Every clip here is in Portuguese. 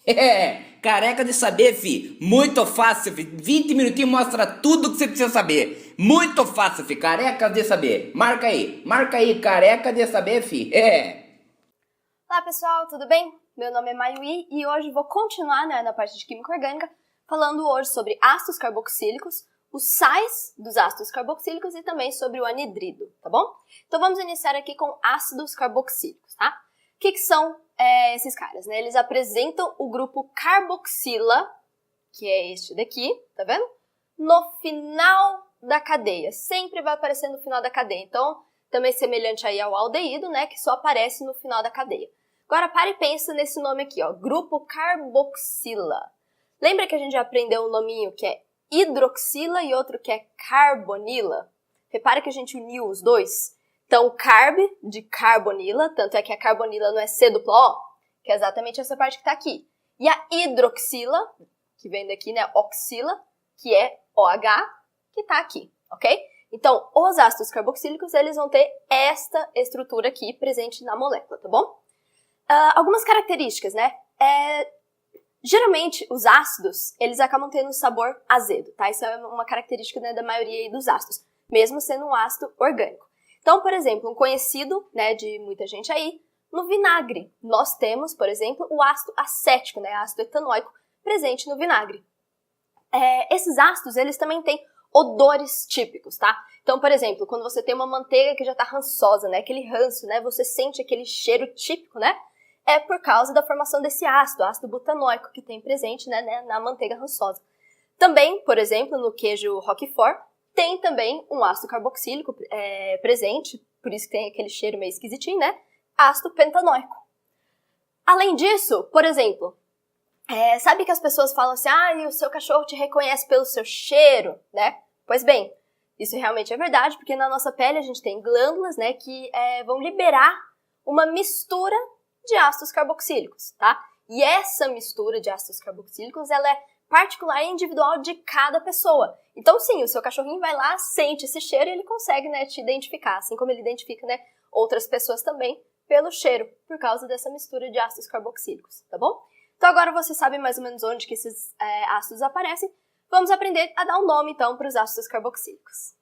É, careca de saber, fi. Muito fácil, fi. 20 minutinhos mostra tudo que você precisa saber. Muito fácil, fi. Careca de saber. Marca aí, careca de saber, fi. É. Olá pessoal, tudo bem? Meu nome é Mayui e hoje vou continuar na parte de Química Orgânica, falando hoje sobre ácidos carboxílicos, os sais dos ácidos carboxílicos e também sobre o anidrido, tá bom? Então vamos iniciar aqui com ácidos carboxílicos, tá? O que são esses caras, né? Eles apresentam o grupo carboxila, que é este daqui, tá vendo? No final da cadeia, sempre vai aparecer no final da cadeia, então também semelhante aí ao aldeído, né, que só aparece no final da cadeia. Agora para e pensa nesse nome aqui, ó, grupo carboxila. Lembra que a gente já aprendeu um nominho que é hidroxila e outro que é carbonila? Repara que a gente uniu os dois. Então, carb de carbonila, tanto é que a carbonila não é C dupla O, que é exatamente essa parte que está aqui. E a hidroxila, que vem daqui, né, oxila, que é OH, que está aqui, ok? Então, os ácidos carboxílicos, eles vão ter esta estrutura aqui presente na molécula, tá bom? Algumas características, né? Geralmente, os ácidos, eles acabam tendo sabor azedo, tá? Isso é uma característica, né, da maioria dos ácidos, mesmo sendo um ácido orgânico. Então, por exemplo, um conhecido, né, de muita gente aí, no vinagre. Nós temos, por exemplo, o ácido acético, né, ácido etanóico, presente no vinagre. Esses ácidos, eles também têm odores típicos, tá? Então, por exemplo, quando você tem uma manteiga que já tá rançosa, né, aquele ranço, né, você sente aquele cheiro típico, né? É por causa da formação desse ácido butanóico que tem presente, né, na manteiga rançosa. Também, por exemplo, no queijo Roquefort, tem também um ácido carboxílico presente, por isso que tem aquele cheiro meio esquisitinho, né? Ácido pentanóico. Além disso, por exemplo, sabe que as pessoas falam assim, o seu cachorro te reconhece pelo seu cheiro, né? Pois bem, isso realmente é verdade, porque na nossa pele a gente tem glândulas, né, que vão liberar uma mistura de ácidos carboxílicos, tá? E essa mistura de ácidos carboxílicos, ela é particular e individual de cada pessoa. Então, sim, o seu cachorrinho vai lá, sente esse cheiro e ele consegue, né, te identificar, assim como ele identifica, né, outras pessoas também pelo cheiro, por causa dessa mistura de ácidos carboxílicos, tá bom? Então, agora você sabe mais ou menos onde que esses ácidos aparecem. Vamos aprender a dar um nome, então, para os ácidos carboxílicos.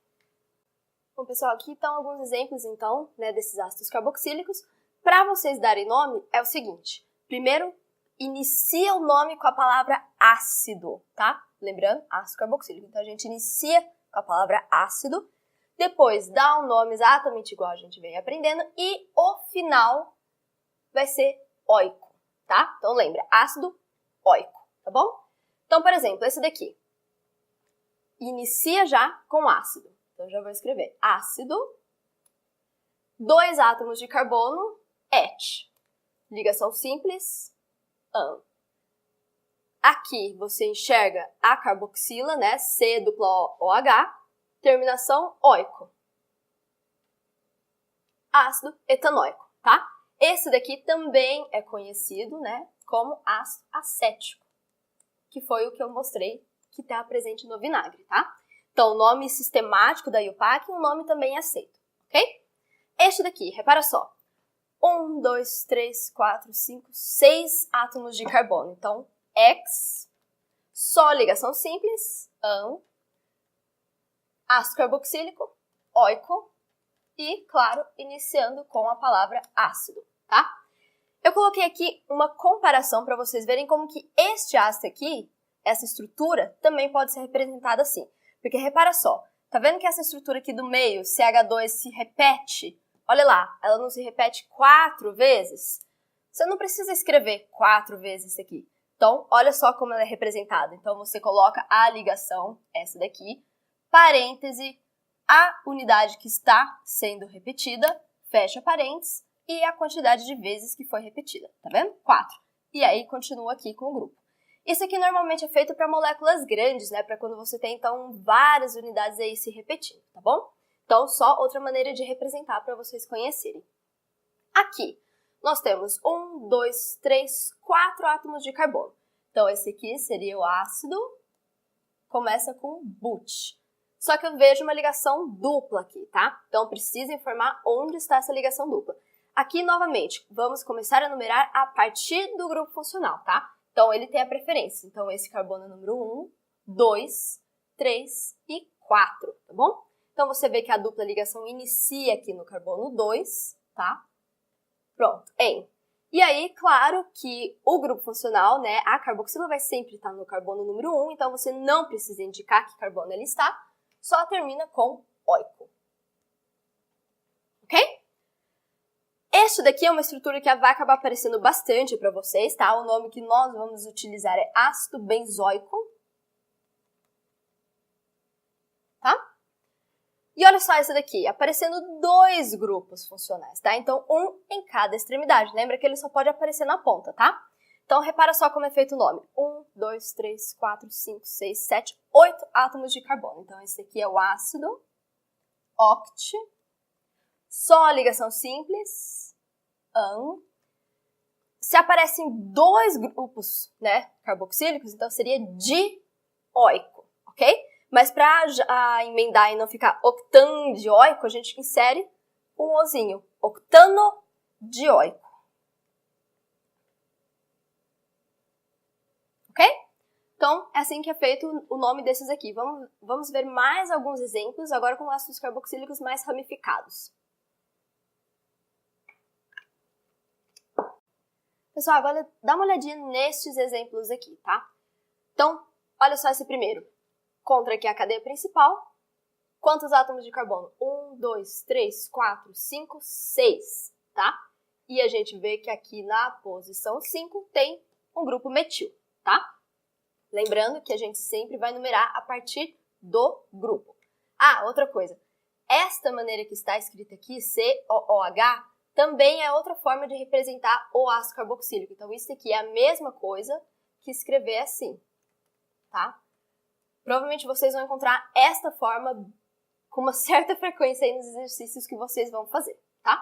Bom, pessoal, aqui estão alguns exemplos, então, né, desses ácidos carboxílicos. Para vocês darem nome, é o seguinte. Primeiro, inicia o nome com a palavra ácido, tá? Lembrando, ácido carboxílico. Então, a gente inicia com a palavra ácido. Depois, dá um nome exatamente igual a gente vem aprendendo. E o final vai ser óico, tá? Então, lembra, ácido óico, tá bom? Então, por exemplo, esse daqui. Inicia já com ácido. Então, já vou escrever ácido, 2 átomos de carbono, Et. Ligação simples, AN. Aqui você enxerga a carboxila, né? C dupla OH, terminação oico. Ácido etanóico, tá? Esse daqui também é conhecido, né, como ácido acético, que foi o que eu mostrei que está presente no vinagre, tá? Então, o nome sistemático da IUPAC, um nome também aceito, ok? Este daqui, repara só. 1, 2, 3, 4, 5, 6 átomos de carbono. Então, X, só ligação simples, AN, ácido carboxílico, óico e, claro, iniciando com a palavra ácido, tá? Eu coloquei aqui uma comparação para vocês verem como que este ácido aqui, essa estrutura, também pode ser representada assim. Porque repara só, tá vendo que essa estrutura aqui do meio, CH2, se repete? Olha lá, ela não se repete 4 vezes? Você não precisa escrever 4 vezes isso aqui. Então, olha só como ela é representada. Então, você coloca a ligação, essa daqui, parêntese, a unidade que está sendo repetida, fecha parênteses, e a quantidade de vezes que foi repetida. Tá vendo? 4. E aí, continua aqui com o grupo. Isso aqui normalmente é feito para moléculas grandes, né? Para quando você tem, então, várias unidades aí se repetindo, tá bom? Então, só outra maneira de representar para vocês conhecerem. Aqui, nós temos 1, 2, 3, 4 átomos de carbono. Então, esse aqui seria o ácido, começa com but. Só que eu vejo uma ligação dupla aqui, tá? Então, preciso informar onde está essa ligação dupla. Aqui, novamente, vamos começar a numerar a partir do grupo funcional, tá? Então, ele tem a preferência. Então, esse carbono é número 1, 2, 3 e 4, tá bom? Então, você vê que a dupla ligação inicia aqui no carbono 2, tá? Pronto, em. E aí, claro que o grupo funcional, né, a carboxila vai sempre estar no carbono número 1, então você não precisa indicar que carbono ele está, só termina com oico. Ok? Este daqui é uma estrutura que vai acabar aparecendo bastante para vocês, tá? O nome que nós vamos utilizar é ácido benzoico. Tá? E olha só essa daqui, aparecendo 2 grupos funcionais, tá? Então, um em cada extremidade. Lembra que ele só pode aparecer na ponta, tá? Então, repara só como é feito o nome. 1, 2, 3, 4, 5, 6, 7, 8 átomos de carbono. Então, esse aqui é o ácido oct. Só a ligação simples, an. Se aparecem 2 grupos, né, carboxílicos, então seria dioico, ok? Mas para emendar e não ficar octandioico, a gente insere um ozinho, octanodioico. Ok? Então, é assim que é feito o nome desses aqui. Vamos ver mais alguns exemplos, agora com ácidos carboxílicos mais ramificados. Pessoal, agora dá uma olhadinha nestes exemplos aqui, tá? Então, olha só esse primeiro. Contra aqui a cadeia principal. Quantos átomos de carbono? 1, 2, 3, 4, 5, 6, tá? E a gente vê que aqui na posição 5 tem um grupo metil, tá? Lembrando que a gente sempre vai numerar a partir do grupo. Ah, outra coisa. Esta maneira que está escrita aqui, COOH, também é outra forma de representar o ácido carboxílico. Então, isso aqui é a mesma coisa que escrever assim, tá? Provavelmente vocês vão encontrar esta forma com uma certa frequência aí nos exercícios que vocês vão fazer, tá?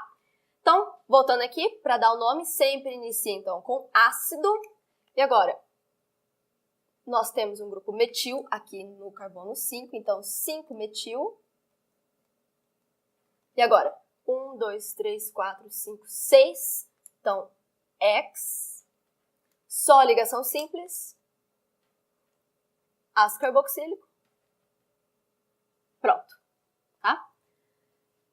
Então, voltando aqui, para dar o nome, sempre inicia então com ácido. E agora, nós temos um grupo metil aqui no carbono 5, então 5-metil. E agora, 1, 2, 3, 4, 5, 6. Então, X. Só ligação simples. Ácido carboxílico. Pronto. Tá?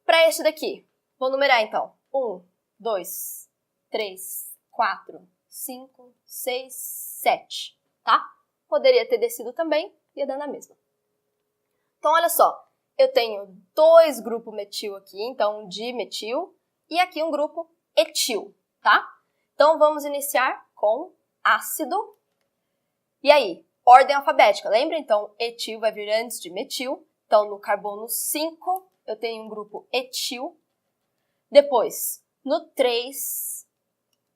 Para este daqui, vou numerar então. 1, 2, 3, 4, 5, 6, 7. Tá? Poderia ter descido também, ia dar na mesma. Então, olha só. Eu tenho 2 grupos metil aqui, então um dimetil, e aqui um grupo etil, tá? Então, vamos iniciar com ácido. E aí, ordem alfabética, lembra? Então, etil vai vir antes de metil. Então, no carbono 5, eu tenho um grupo etil. Depois, no 3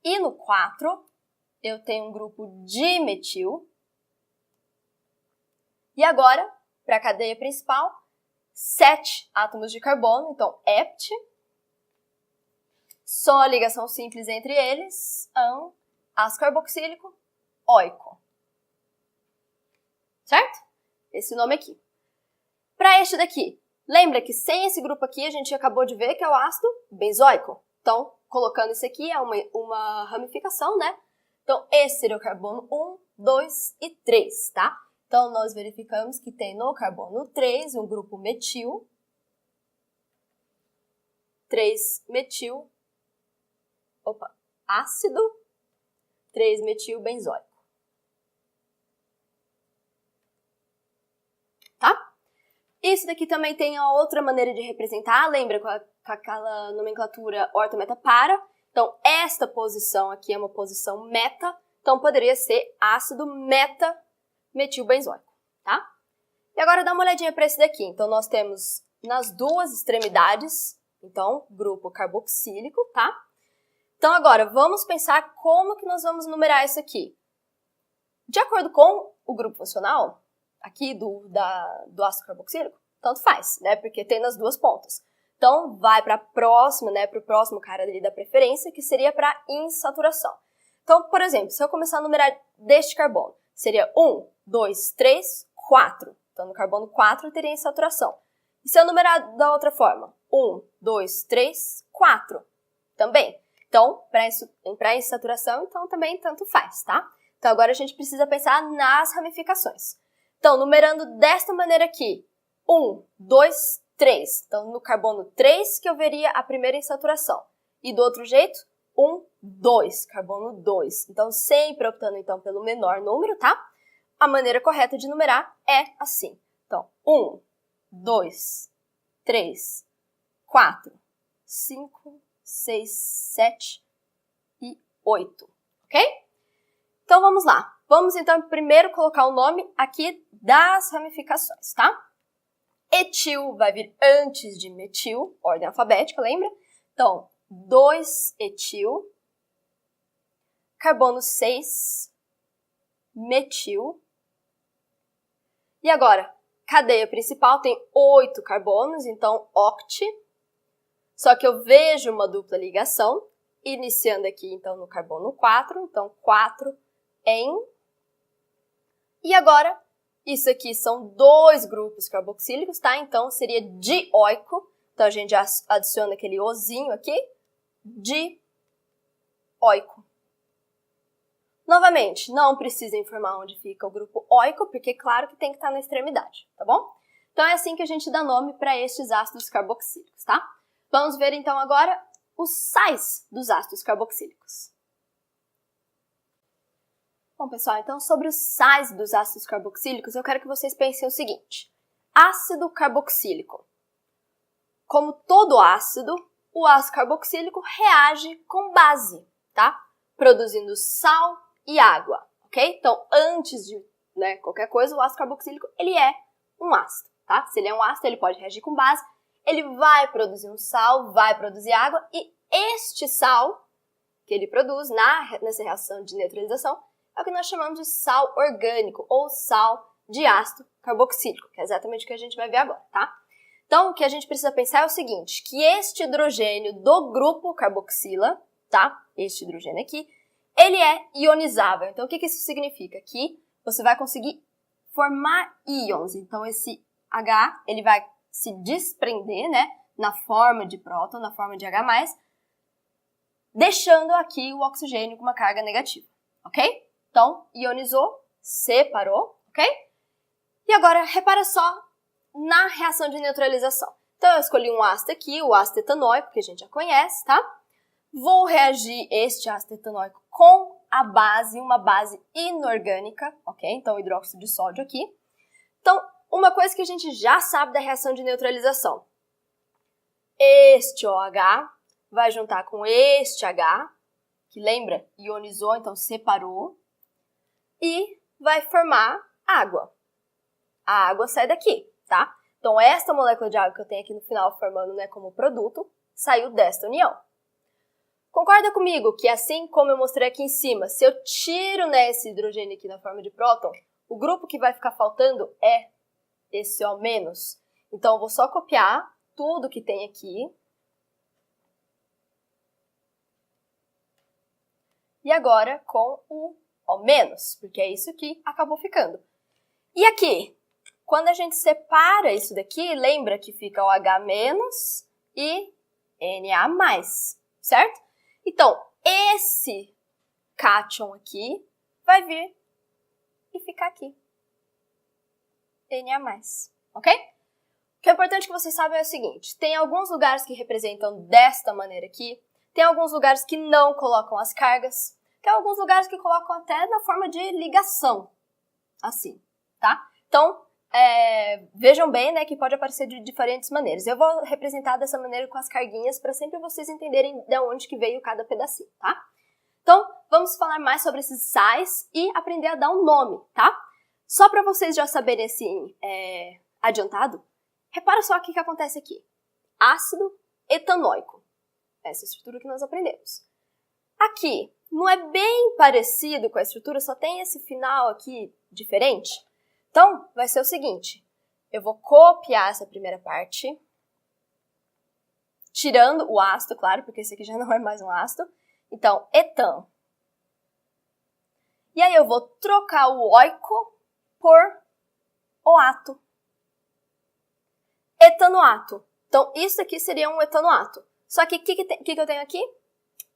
e no 4, eu tenho um grupo dimetil. E agora, para a cadeia principal, 7 átomos de carbono, então hept. Só a ligação simples entre eles, an, ácido carboxílico, oico. Certo? Esse nome aqui. Para este daqui, lembra que sem esse grupo aqui a gente acabou de ver que é o ácido benzoico. Então, colocando isso aqui é uma ramificação, né? Então, esse seria o carbono 1, 2 e 3, tá? Então, nós verificamos que tem no carbono 3 um grupo metil, 3-metil, ácido, 3-metil benzoico. Tá? Isso daqui também tem a outra maneira de representar, lembra com aquela nomenclatura orto-meta-para? Então, esta posição aqui é uma posição meta, então poderia ser ácido meta-metilbenzoico, tá? E agora dá uma olhadinha para esse daqui. Então, nós temos nas duas extremidades, então, grupo carboxílico, tá? Então, agora, vamos pensar como que nós vamos numerar isso aqui. De acordo com o grupo funcional, aqui do ácido carboxílico, tanto faz, né? Porque tem nas duas pontas. Então, vai para a próxima, né? Para o próximo cara ali da preferência, que seria para insaturação. Então, por exemplo, se eu começar a numerar deste carbono, seria 1, 2, 3, 4. Então, no carbono 4 eu teria insaturação. E se eu numerar da outra forma, 1, 2, 3, 4. Também. Então, para insaturação, então também tanto faz, tá? Então, agora a gente precisa pensar nas ramificações. Então, numerando desta maneira aqui, 1, 2, 3. Então, no carbono 3 que eu veria a primeira insaturação. E do outro jeito, 1, 2, carbono 2. Então, sempre optando então pelo menor número, tá? A maneira correta de numerar é assim. Então, 1, 2, 3, 4, 5, 6, 7 e 8, ok? Então, vamos lá. Vamos, então, primeiro colocar o nome aqui das ramificações, tá? Etil vai vir antes de metil, ordem alfabética, lembra? Então, 2-etil, carbono 6, metil. E agora, cadeia principal tem 8 carbonos, então oct. Só que eu vejo uma dupla ligação, iniciando aqui então no carbono 4, então 4 em. E agora, isso aqui são 2 grupos carboxílicos, tá? Então seria dioico. Então a gente adiciona aquele ozinho aqui, dioico. Novamente, não precisa informar onde fica o grupo oico, porque claro que tem que estar na extremidade, tá bom? Então é assim que a gente dá nome para estes ácidos carboxílicos, tá? Vamos ver então agora os sais dos ácidos carboxílicos. Bom, pessoal, então sobre os sais dos ácidos carboxílicos, eu quero que vocês pensem o seguinte. Ácido carboxílico. Como todo ácido, o ácido carboxílico reage com base, tá? Produzindo sal e água, ok? Então, antes de qualquer coisa, o ácido carboxílico, ele é um ácido, tá? Se ele é um ácido, ele pode reagir com base, ele vai produzir um sal, vai produzir água, e este sal que ele produz nessa reação de neutralização é o que nós chamamos de sal orgânico, ou sal de ácido carboxílico, que é exatamente o que a gente vai ver agora, tá? Então, o que a gente precisa pensar é o seguinte, que este hidrogênio do grupo carboxila, tá? Este hidrogênio aqui, ele é ionizável. Então, o que isso significa? Que você vai conseguir formar íons. Então, esse H, ele vai se desprender, né? Na forma de próton, na forma de H+, deixando aqui o oxigênio com uma carga negativa, ok? Então, ionizou, separou, ok? E agora, repara só na reação de neutralização. Então, eu escolhi um ácido aqui, o ácido etanóico, que a gente já conhece, tá? Vou reagir este ácido etanóico com a base, uma base inorgânica, ok? Então, hidróxido de sódio aqui. Então, uma coisa que a gente já sabe da reação de neutralização. Este OH vai juntar com este H, que lembra? Ionizou, então separou, e vai formar água. A água sai daqui, tá? Então, esta molécula de água que eu tenho aqui no final formando como produto, saiu desta união. Concorda comigo que assim como eu mostrei aqui em cima, se eu tiro esse hidrogênio aqui na forma de próton, o grupo que vai ficar faltando é esse O-. Então, eu vou só copiar tudo que tem aqui. E agora com o O-, porque é isso que acabou ficando. E aqui, quando a gente separa isso daqui, lembra que fica o H- e Na+, certo? Então, esse cátion aqui vai vir e ficar aqui. Na+, ok? O que é importante que vocês saibam é o seguinte, tem alguns lugares que representam desta maneira aqui, tem alguns lugares que não colocam as cargas, tem alguns lugares que colocam até na forma de ligação, assim, tá? Então, vejam bem, que pode aparecer de diferentes maneiras. Eu vou representar dessa maneira com as carguinhas para sempre vocês entenderem de onde que veio cada pedacinho, tá? Então, vamos falar mais sobre esses sais e aprender a dar um nome, tá? Só para vocês já saberem assim, adiantado, repara só o que acontece aqui. Ácido etanóico. Essa é a estrutura que nós aprendemos. Aqui, não é bem parecido com a estrutura, só tem esse final aqui diferente. Então, vai ser o seguinte, eu vou copiar essa primeira parte, tirando o ácido, claro, porque esse aqui já não é mais um ácido. Então, etan. E aí eu vou trocar o oico por oato. Etanoato. Então, isso aqui seria um etanoato. Só que o que eu tenho aqui?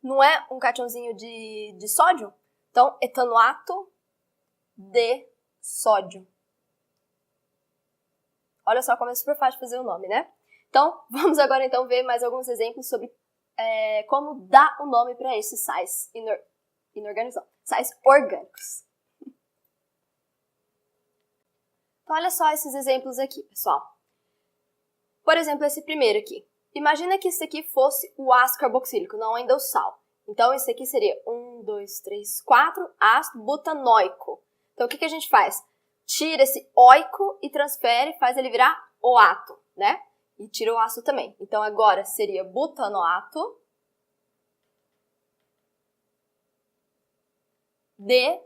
Não é um cationzinho de sódio? Então, etanoato de sódio. Olha só como é super fácil fazer o nome, né? Então, vamos agora então ver mais alguns exemplos sobre como dar o nome para esses sais inorgânicos, não, sais orgânicos. Então, olha só esses exemplos aqui, pessoal. Por exemplo, esse primeiro aqui. Imagina que esse aqui fosse o ácido carboxílico, não ainda o sal. Então, esse aqui seria 1, 2, 3, 4, ácido butanoico. Então, o que a gente faz? Tira esse oico e transfere, faz ele virar oato, né? E tira o ácido também. Então, agora seria butanoato de...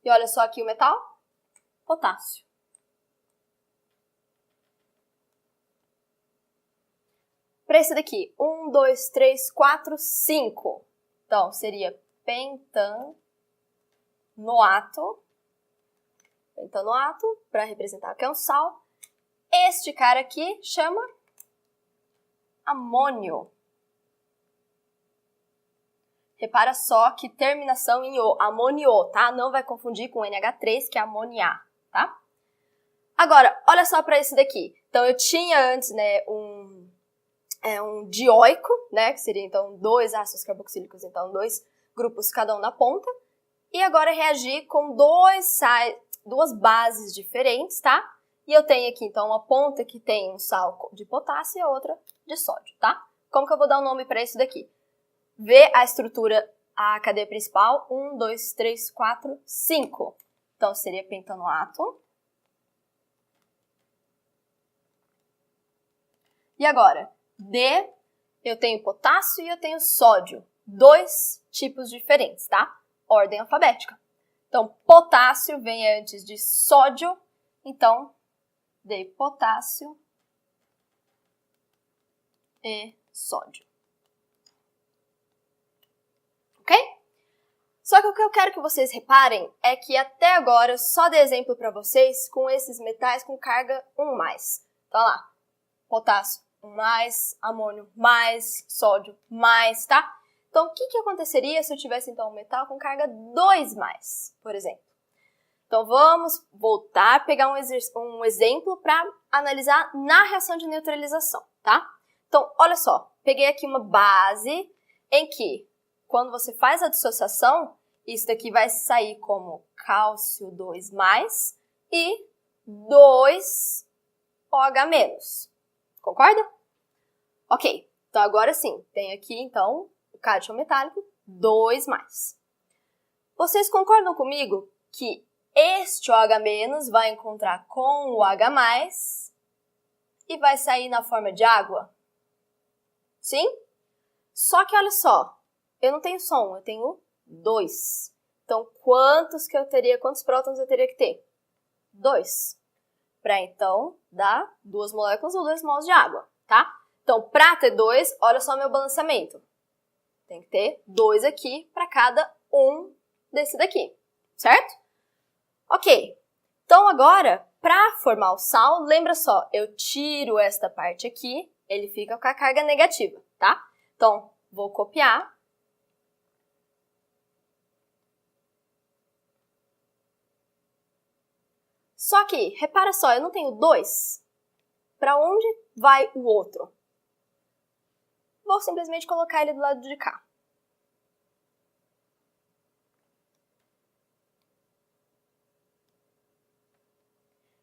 E olha só aqui o metal, potássio. Para esse daqui, 1, 2, 3, 4, 5. Então, seria pentanoato, para representar que é um sal. Este cara aqui chama amônio. Repara só que terminação em O, amonio, tá? Não vai confundir com NH3, que é amoniar, tá? Agora, olha só para esse daqui. Então, eu tinha antes, né, um dioico, né, que seria, então, 2 ácidos carboxílicos, então, 2 grupos, cada um na ponta. E agora reagir com duas bases diferentes, tá? E eu tenho aqui, então, uma ponta que tem um sal de potássio e a outra de sódio, tá? Como que eu vou dar um nome para isso daqui? Vê a estrutura, a cadeia principal, 1, 2, 3, 4, 5. Então, seria pentanoato. E agora, eu tenho potássio e eu tenho sódio. 2 tipos diferentes, tá? Ordem alfabética. Então, potássio vem antes de sódio, então, de potássio e sódio. Ok? Só que o que eu quero que vocês reparem é que até agora eu só dei exemplo para vocês com esses metais com carga 1+. Então, olha lá, potássio 1+, amônio mais, sódio mais, tá? Então, o que aconteceria se eu tivesse, então, um metal com carga 2+, por exemplo? Então, vamos voltar a pegar um exemplo para analisar na reação de neutralização, tá? Então, olha só, peguei aqui uma base em que, quando você faz a dissociação, isso daqui vai sair como cálcio 2+, e 2OH-. Concorda? Ok, então agora sim, tem aqui então o cátion metálico 2+. Vocês concordam comigo que este OH- vai encontrar com o H+, e vai sair na forma de água? Sim? Só que olha só, eu não tenho só um, eu tenho 2. Então, quantos prótons eu teria que ter? 2. Para então dar 2 moléculas ou 2 mols de água, tá? Então, para ter 2, olha só meu balanceamento. Tem que ter 2 aqui para cada um desse daqui, certo? Ok. Então, agora, para formar o sal, lembra só, eu tiro esta parte aqui, ele fica com a carga negativa, tá? Então, vou copiar. Só que, repara só, eu não tenho 2. Para onde vai o outro? Vou simplesmente colocar ele do lado de cá.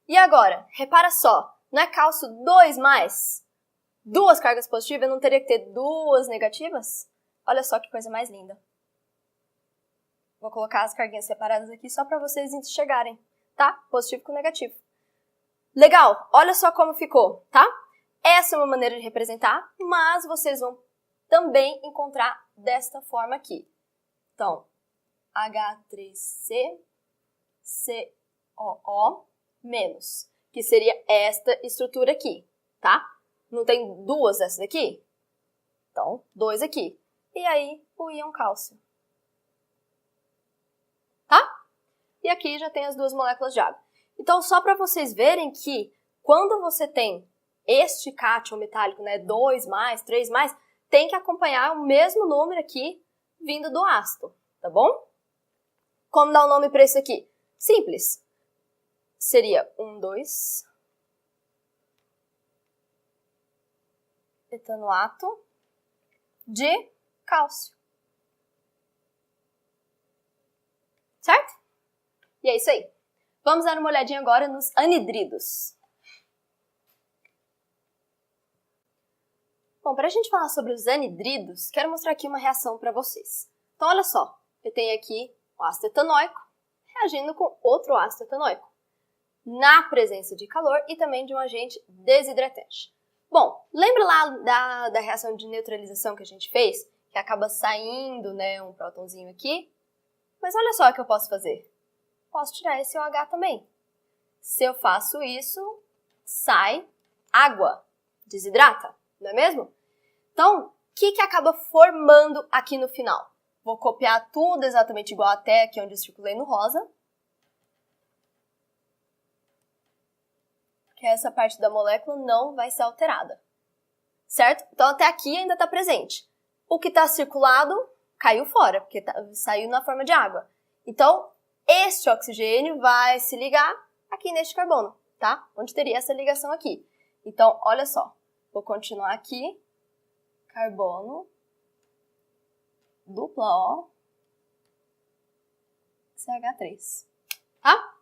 E agora, repara só, não é cálcio 2+? 2 cargas positivas, eu não teria que ter 2 negativas? Olha só que coisa mais linda. Vou colocar as carguinhas separadas aqui só para vocês enxergarem, tá? Positivo com negativo. Legal, olha só como ficou, tá? Essa é uma maneira de representar, mas vocês vão também encontrar desta forma aqui. Então, H3C, COO, menos, que seria esta estrutura aqui, tá? Não tem 2 dessas daqui? Então, 2 aqui. E aí, o íon cálcio. Tá? E aqui já tem as 2 moléculas de água. Então, só para vocês verem que quando você tem este cátion metálico, né, 2+, 3+, tem que acompanhar o mesmo número aqui vindo do ácido, tá bom? Como dar o nome para isso aqui? Simples. Seria 1,2 etanoato de cálcio. Certo? E é isso aí. Vamos dar uma olhadinha agora nos anidridos. Bom, para a gente falar sobre os anidridos, quero mostrar aqui uma reação para vocês. Então, olha só. Eu tenho aqui o ácido etanóico reagindo com outro ácido etanóico, na presença de calor e também de um agente desidratante. Bom, lembra lá da reação de neutralização que a gente fez? Que acaba saindo, né, um prótonzinho aqui. Mas olha só o que eu posso fazer. Posso tirar esse OH também. Se eu faço isso, sai água. Desidrata, não é mesmo? Então, o que acaba formando aqui no final? Vou copiar tudo exatamente igual até aqui onde eu circulei no rosa. Que essa parte da molécula não vai ser alterada. Certo? Então, até aqui ainda está presente. O que está circulado caiu fora, porque saiu na forma de água. Então, este oxigênio vai se ligar aqui neste carbono, tá? Onde teria essa ligação aqui. Então, olha só. Vou continuar aqui. Carbono. Dupla O. CH3. Tá?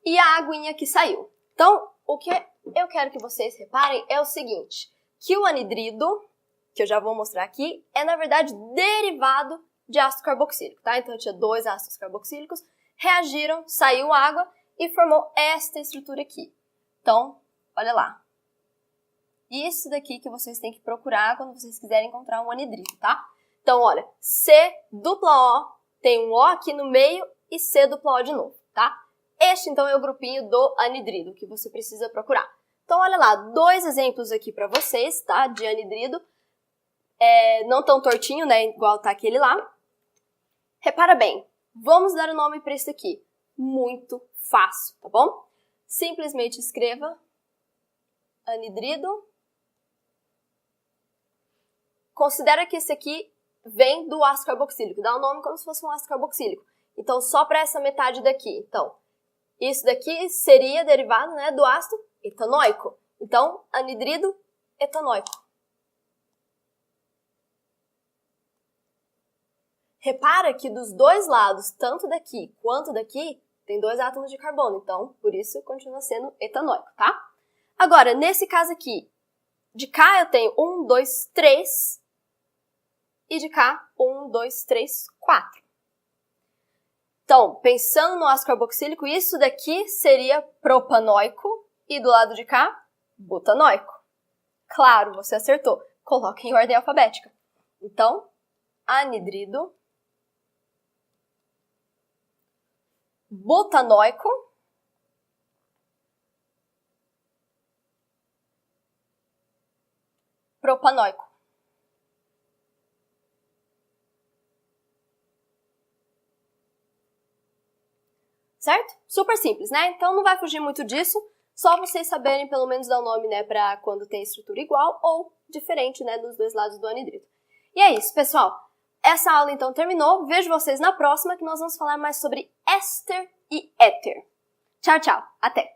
E a aguinha que saiu. Então, o que eu quero que vocês reparem é o seguinte. Que o anidrido, que eu já vou mostrar aqui, é na verdade derivado de ácido carboxílico, tá? Então eu tinha 2 ácidos carboxílicos, reagiram, saiu água e formou esta estrutura aqui. Então, olha lá. Isso daqui que vocês têm que procurar quando vocês quiserem encontrar um anidrido, tá? Então, olha, C dupla O, tem um O aqui no meio e C dupla O de novo, tá? Este, então, é o grupinho do anidrido que você precisa procurar. Então, olha lá, 2 exemplos aqui para vocês, tá? De anidrido. Não tão tortinho, né? Igual tá aquele lá. Repara bem, vamos dar o nome para isso aqui. Muito fácil, tá bom? Simplesmente escreva anidrido. Considera que esse aqui vem do ácido carboxílico. Dá o nome como se fosse um ácido carboxílico. Então, só para essa metade daqui. Então, isso daqui seria derivado, né, do ácido etanóico. Então, anidrido etanóico. Repara que dos dois lados, tanto daqui quanto daqui, tem 2 átomos de carbono. Então, por isso, continua sendo etanóico, tá? Agora, nesse caso aqui, de cá eu tenho 1, 2, 3. E de cá, 1, 2, 3, 4. Então, pensando no ácido carboxílico, isso daqui seria propanóico. E do lado de cá, butanóico. Claro, você acertou. Coloque em ordem alfabética. Então, anidrido. Butanóico. Propanóico. Certo? Super simples, né? Então não vai fugir muito disso, só vocês saberem pelo menos dar o nome, né, para quando tem estrutura igual ou diferente, né, dos dois lados do anidrido. E é isso, pessoal. Essa aula então terminou. Vejo vocês na próxima, que nós vamos falar mais sobre éster e éter. Tchau, tchau. Até!